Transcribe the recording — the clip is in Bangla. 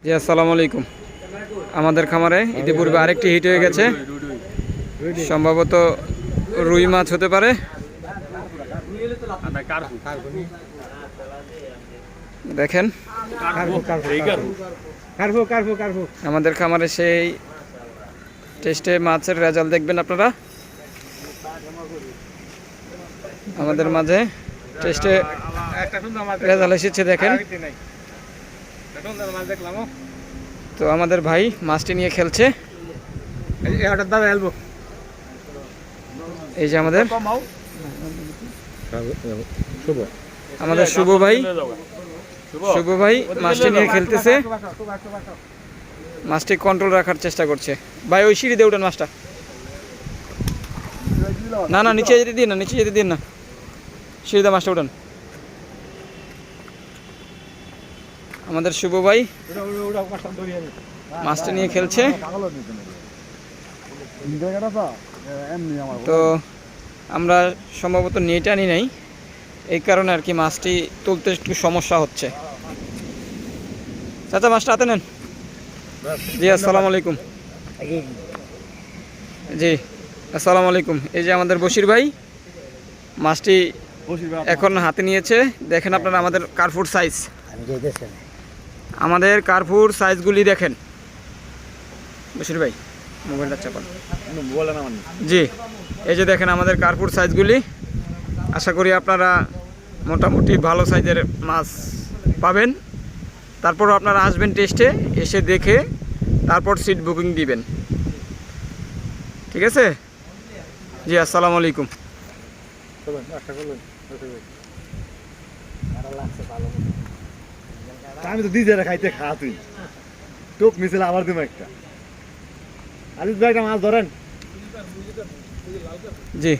জি আসসালামু আলাইকুম। আমাদের খামারে ইতিপূর্বে আরেকটি হিট হয়ে গেছে, সম্ভবত রুই মাছ হতে পারে। দেখেন আমাদের খামারে সেই টেস্টে মাছের রেজাল্ট দেখবেন আপনারা। আমাদের মাঝে টেস্টে রেজাল্ট এসেছে দেখেন। তো আমাদের ভাই মাছটি নিয়ে খেলছে। এই যে আমাদের শুভ ভাই মাছটি নিয়ে খেলতেছে, মাছটি কন্ট্রোল রাখার চেষ্টা করছে। ভাই ওই সিঁড়ি দিয়ে উঠেন মাছটা। না না নিচে যেতে দিন না, নিচে যেতে দিন না, সিঁড়িতে মাছটা উঠান। আমাদের শুভ ভাই মাছটা নিয়ে খেলছে। তো আমরা সম্ভবত নেট আনি নাই, এই কারণে আর কি মাছটি তুলতে একটু সমস্যা হচ্ছে। চাচা মাছটা হাতে নেন। জি আসসালামু আলাইকুম। জি আসসালামু আলাইকুম। এই যে আমাদের বশির ভাই মাছটি এখন হাতে নিয়েছে। দেখেন আপনারা আমাদের কার্ফুর সাইজ, আমাদের কার্ফুর সাইজগুলি দেখেন। বশির ভাই মোবাইলটা চাপান। জি এই যে দেখেন আমাদের কার্ফুর সাইজগুলি। আশা করি আপনারা মোটামুটি ভালো সাইজের মাছ পাবেন। তারপর আপনারা আসবেন টেস্টে, এসে দেখে তারপর সিট বুকিং দিবেন। ঠিক আছে? জি আসসালামু আলাইকুম। আমি তো দিদি খাইতে খা, তুই টোপ মিছিল আবার দিব একটা। আজিজ ভাই একটা মাছ ধরেন। জি